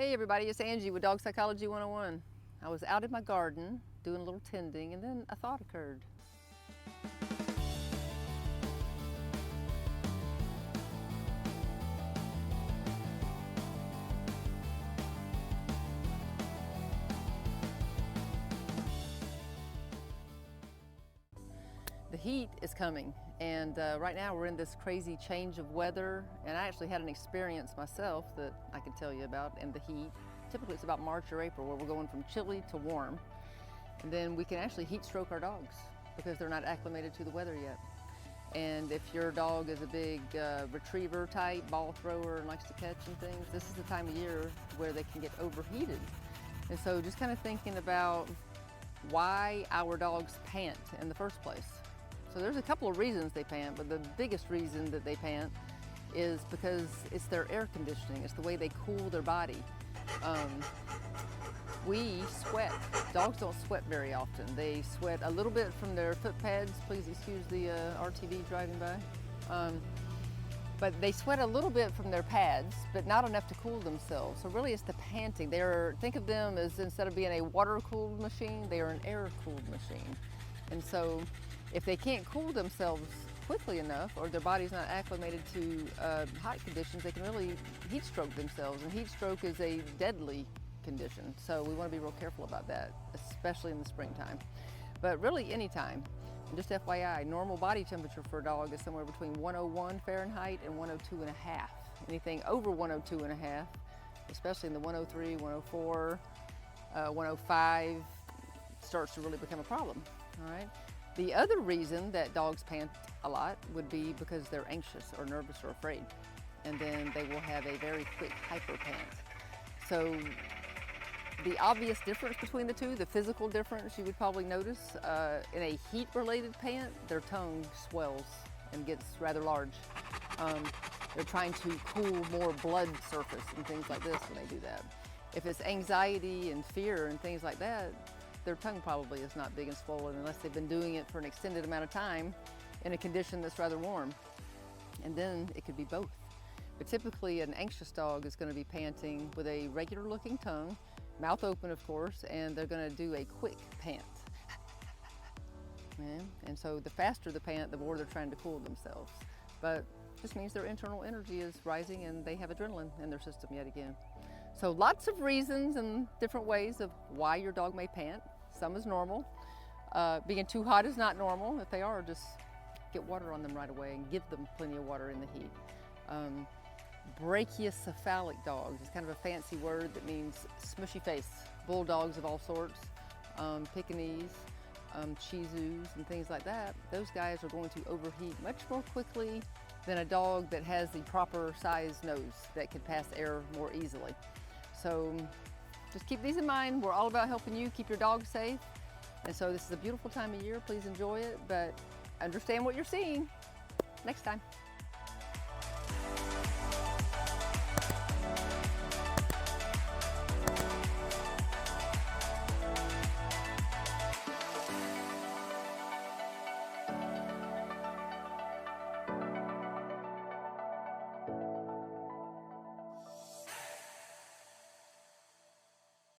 Hey everybody, it's Angie with Dog Psychology 101. I was out in my garden doing a little tending and then a thought occurred. The heat is coming, and right now we're in this crazy change of weather, and I actually had an experience myself that I can tell you about in the heat. Typically it's about March or April where we're going from chilly to warm, and then we can actually heat stroke our dogs because they're not acclimated to the weather yet. And if your dog is a big retriever type, ball thrower, and likes to catch and things, this is the time of year where they can get overheated. And so just kind of thinking about why our dogs pant in the first place. So there's a couple of reasons they pant, but the biggest reason that they pant is because it's their air conditioning. It's the way they cool their body. We sweat. Dogs don't sweat very often. They sweat a little bit from their foot pads. Please excuse the RTV driving by. But they sweat a little bit from their pads, but not enough to cool themselves. So really it's the panting. Think of them as, instead of being a water-cooled machine, they are an air-cooled machine. And so if they can't cool themselves quickly enough, or their body's not acclimated to hot conditions, they can really heat stroke themselves. And heat stroke is a deadly condition. So we want to be real careful about that, especially in the springtime. But really anytime. And just FYI, normal body temperature for a dog is somewhere between 101 Fahrenheit and 102 and a half. Anything over 102 and a half, especially in the 103, 104, 105, starts to really become a problem, all right? The other reason that dogs pant a lot would be because they're anxious or nervous or afraid. And then they will have a very quick hyper pant. So the obvious difference between the two, the physical difference you would probably notice, in a heat-related pant, their tongue swells and gets rather large. They're trying to cool more blood surface and things like this when they do that. If it's anxiety and fear and things like that, their tongue probably is not big and swollen unless they've been doing it for an extended amount of time in a condition that's rather warm. And then it could be both. But typically an anxious dog is going to be panting with a regular looking tongue, mouth open of course, and they're going to do a quick pant. Yeah? And so the faster the pant, the more they're trying to cool themselves. But this means their internal energy is rising and they have adrenaline in their system yet again. So lots of reasons and different ways of why your dog may pant. Some is normal. Being too hot is not normal. If they are, just get water on them right away and give them plenty of water in the heat. Brachycephalic dogs is kind of a fancy word that means smushy face. Bulldogs of all sorts, Pekingese, Shih Tzus and things like that. Those guys are going to overheat much more quickly than a dog that has the proper size nose that can pass air more easily. So just keep these in mind. We're all about helping you keep your dog safe. And so this is a beautiful time of year. Please enjoy it, but understand what you're seeing next time.